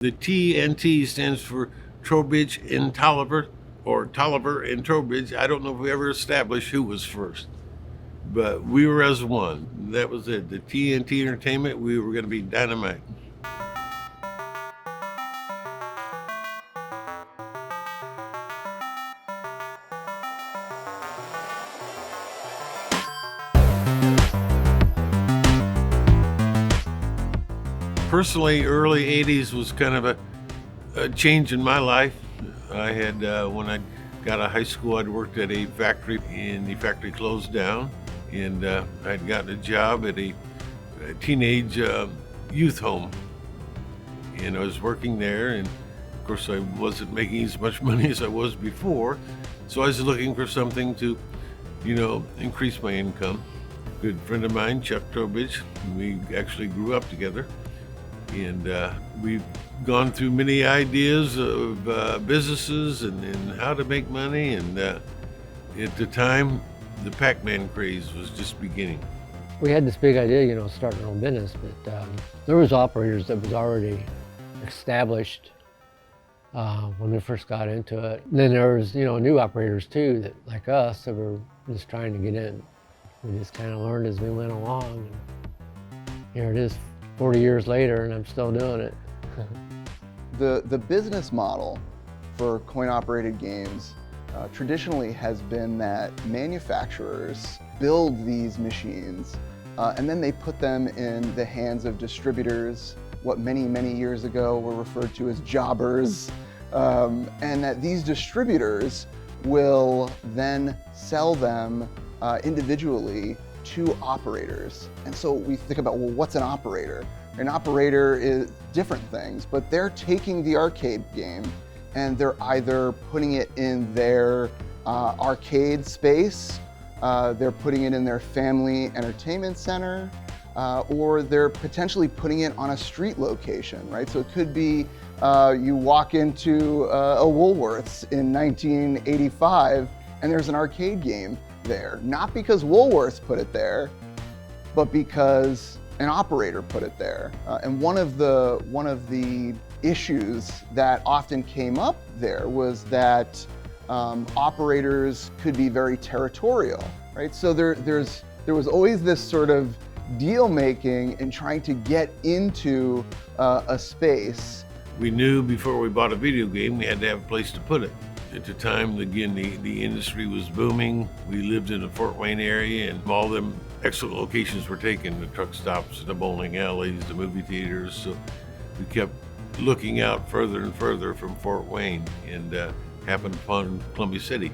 The TNT stands for Trowbridge and Tolliver, or Tolliver and Trowbridge. I don't know if we ever established who was first, but we were as one. That was it. The TNT Entertainment, we were going to be dynamite. Personally, early 80s was kind of a change in my life. I had, when I got out of high school, I'd worked at a factory, and the factory closed down, and I'd gotten a job at a teenage youth home, and I was working there, and of course I wasn't making as much money as I was before, so I was looking for something to, increase my income. A good friend of mine, Chuck Trowbridge, we actually grew up together. And we've gone through many ideas of businesses and how to make money. And at the time, the Pac-Man craze was just beginning. We had this big idea, starting our own business, but there was operators that was already established when we first got into it. And then there was, new operators too, that like us, that were just trying to get in. We just kind of learned as we went along. And here it is, 40 years later, and I'm still doing it. The business model for coin-operated games traditionally has been that manufacturers build these machines and then they put them in the hands of distributors, what many years ago were referred to as jobbers, and that these distributors will then sell them individually to operators. And so we think about, well, what's an operator? An operator is different things, but they're taking the arcade game and they're either putting it in their arcade space, they're putting it in their family entertainment center, or they're potentially putting it on a street location, right? So it could be you walk into a Woolworths in 1985 and there's an arcade game there, not because Woolworths put it there, but because an operator put it there. And one of the issues that often came up there was that operators could be very territorial, right? So there was always this sort of deal making and trying to get into a space. We knew before we bought a video game, we had to have a place to put it. At the time, again, the industry was booming. We lived in the Fort Wayne area, and all them excellent locations were taken, the truck stops, the bowling alleys, the movie theaters. So we kept looking out further and further from Fort Wayne, and happened upon Columbia City.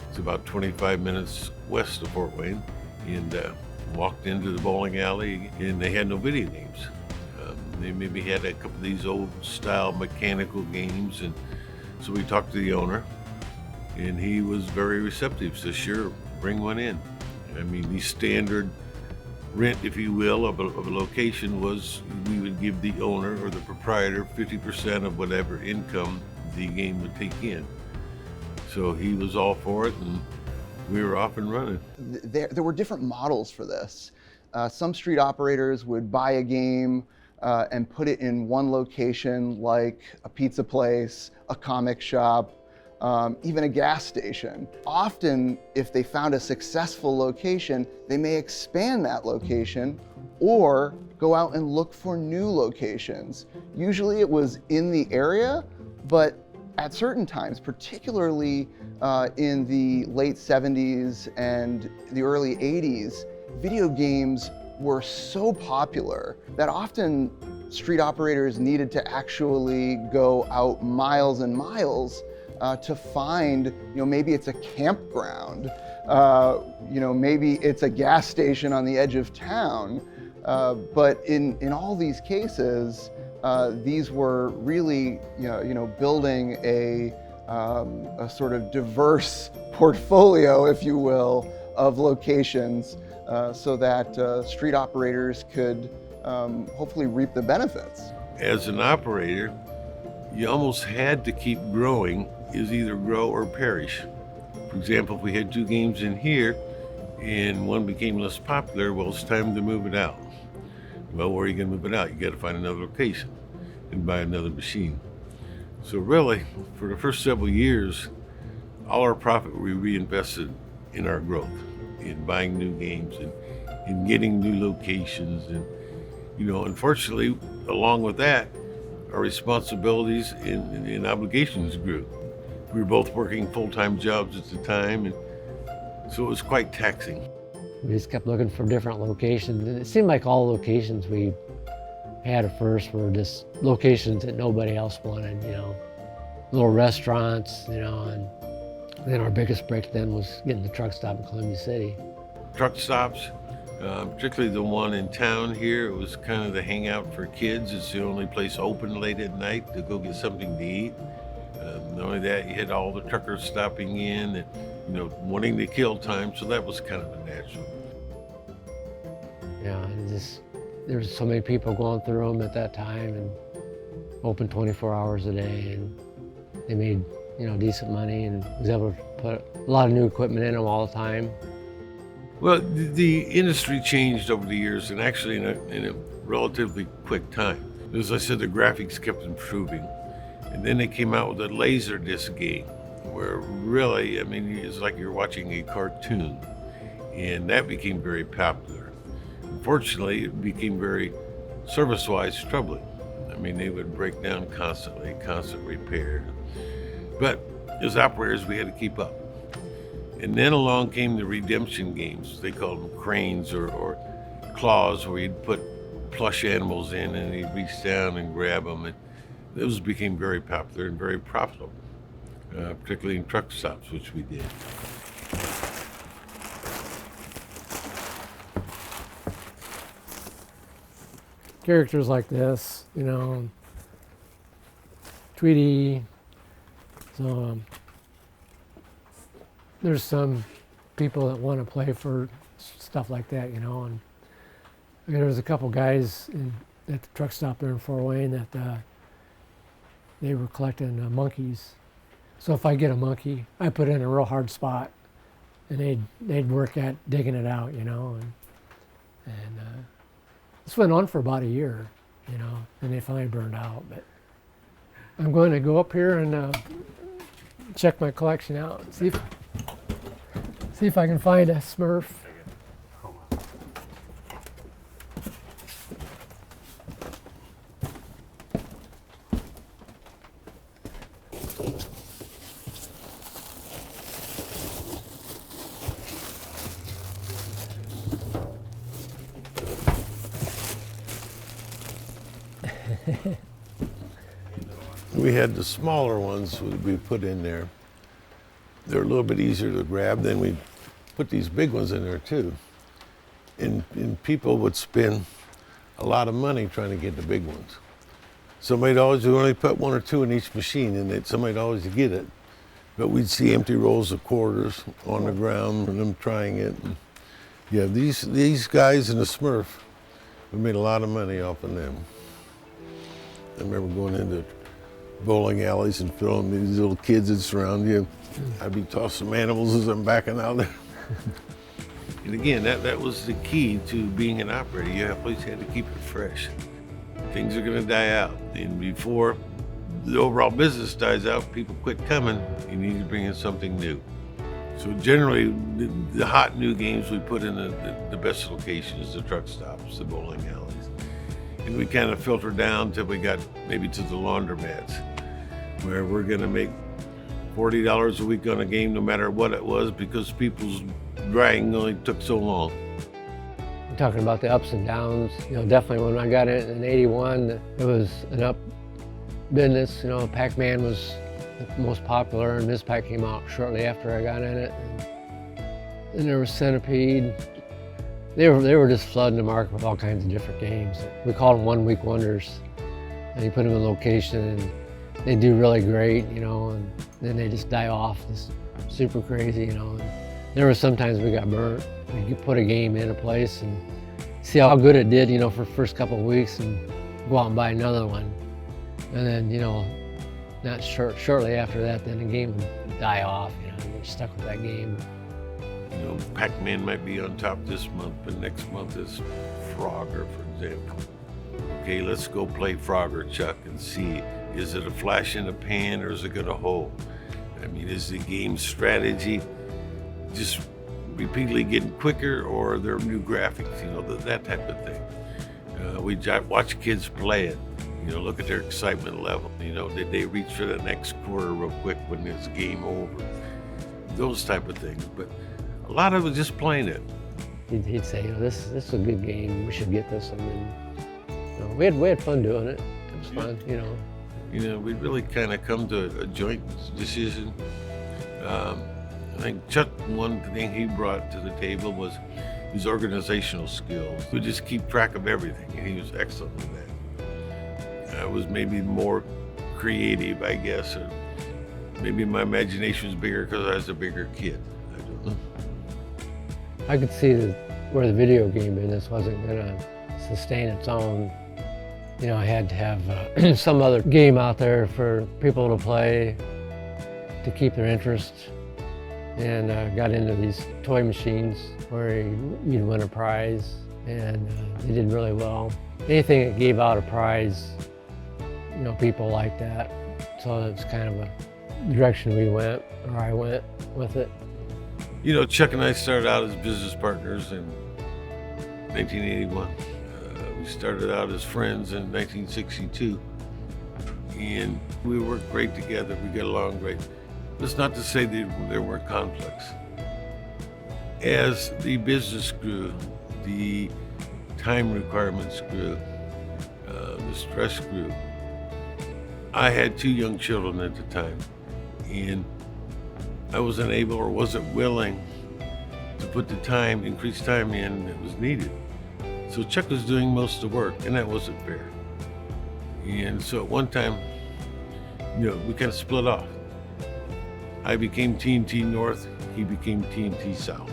It's about 25 minutes west of Fort Wayne, and walked into the bowling alley, and they had no video games. They maybe had a couple of these old style mechanical games, and so we talked to the owner, and he was very receptive, said, sure, bring one in. I mean, the standard rent, if you will, of a location was we would give the owner or the proprietor 50% of whatever income the game would take in. So he was all for it, and we were off and running. There were different models for this. Some street operators would buy a game and put it in one location, like a pizza place, a comic shop, even a gas station. Often, if they found a successful location, they may expand that location or go out and look for new locations. Usually it was in the area, but at certain times, particularly in the late 70s and the early 80s, video games were so popular that often street operators needed to actually go out miles and miles to find, maybe it's a campground, maybe it's a gas station on the edge of town. But in all these cases, these were really, building a sort of diverse portfolio, if you will, of locations so that street operators could hopefully reap the benefits. As an operator, you almost had to keep growing, is either grow or perish. For example, if we had two games in here and one became less popular, well, it's time to move it out. Well, where are you going to move it out? You got to find another location. and buy another machine. So really, for the first several years, all our profit we reinvested in our growth, in buying new games and in getting new locations. And, unfortunately, along with that, our responsibilities and obligations grew. We were both working full-time jobs at the time, and so it was quite taxing. We just kept looking for different locations, and it seemed like all locations we had at first were just locations that nobody else wanted, little restaurants, and then our biggest break then was getting the truck stop in Columbia City. Truck stops, particularly the one in town here, it was kind of the hangout for kids. It's the only place open late at night to go get something to eat. Not only that, you had all the truckers stopping in and, wanting to kill time, so that was kind of a natural. Yeah, there's so many people going through them at that time, and open 24 hours a day, and they made, decent money, and was able to put a lot of new equipment in them all the time. Well, the industry changed over the years, and actually in a relatively quick time. As I said, the graphics kept improving, and then they came out with a laser disc game, where really, it's like you're watching a cartoon, and that became very popular. Unfortunately, it became very service-wise troubling. They would break down constantly, constant repair. But as operators, we had to keep up. And then along came the redemption games. They called them cranes or claws, where you'd put plush animals in and you'd reach down and grab them. And those became very popular and very profitable, particularly in truck stops, which we did. Characters like this, Tweety. So there's some people that want to play for stuff like that, and there was a couple guys at the truck stop there in Fort Wayne that they were collecting monkeys. So if I get a monkey, I put it in a real hard spot, and they'd work at digging it out, and this went on for about a year, and they finally burned out. But I'm going to go up here and check my collection out and see if I can find a Smurf. We had the smaller ones we put in there. They're a little bit easier to grab. Then we put these big ones in there too. And people would spend a lot of money trying to get the big ones. Somebody'd always only put one or two in each machine, and somebody'd always get it. But we'd see empty rolls of quarters on the ground and them trying it. And yeah, these guys in the Smurf, we made a lot of money off of them. I remember going into bowling alleys and filming these little kids that surround you. I'd be tossing some animals as I'm backing out there. And again, that was the key to being an operator. You always had to keep it fresh. Things are going to die out. And before the overall business dies out, people quit coming, you need to bring in something new. So generally, the hot new games we put in the best locations, the truck stops, the bowling alleys. And we kind of filter down till we got maybe to the laundromats, where we're going to make $40 a week on a game no matter what it was, because people's drying only took so long. You're talking about the ups and downs. Definitely when I got in '81, it was an up business. Pac-Man was the most popular, and this Pac came out shortly after I got in it. And there was Centipede. They were just flooding the market with all kinds of different games. We called them one-week wonders. And you put them in location, and they do really great, and then they just die off. It's super crazy, And there were sometimes we got burnt. We could put a game in a place and see how good it did, for the first couple of weeks, and go out and buy another one. And then, not shortly after that, then the game would die off, and you're stuck with that game. Pac-Man might be on top this month, but next month is Frogger, for example. okay, let's go play Frogger, Chuck, and see, is it a flash in the pan or is it gonna hold? I mean, is the game strategy just repeatedly getting quicker, or are there new graphics, you know, that type of thing. We watch kids play it, you know, look at their excitement level. You know, did they reach for the next quarter real quick when it's game over? Those type of things. But a lot of it just playing it. He'd say, you know, this is a good game. We should get this one. And, you know, we had fun doing it. It was fun, you know. You know, we really kind of come to a joint decision. I think Chuck, one thing he brought to the table was his organizational skills. We just keep track of everything, and he was excellent with that. I was maybe more creative, I guess, or maybe my imagination was bigger because I was a bigger kid. I don't know. I could see where the video game business wasn't going to sustain its own. You know, I had to have some other game out there for people to play to keep their interest. And got into these toy machines where you'd win a prize, and they did really well. Anything that gave out a prize, you know, people liked that. So it's kind of a direction we went, or I went with it. You know, Chuck and I started out as business partners in 1981. We started out as friends in 1962, and we worked great together. We get along great. That's not to say that there weren't conflicts. As the business grew, the time requirements grew, the stress grew. I had 2 young children at the time, and I wasn't able or wasn't willing to put the time, increased time in that was needed. So Chuck was doing most of the work, and that wasn't fair. And so at one time, you know, we kind of split off. I became TNT North, he became TNT South.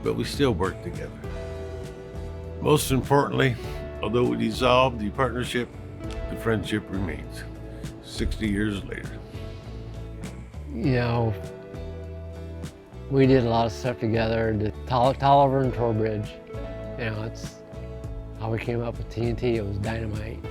But we still work together. Most importantly, although we dissolved the partnership, the friendship remains 60 years later. You know, we did a lot of stuff together, did Tolliver and Trowbridge. You know, it's how we came up with TNT. It was dynamite.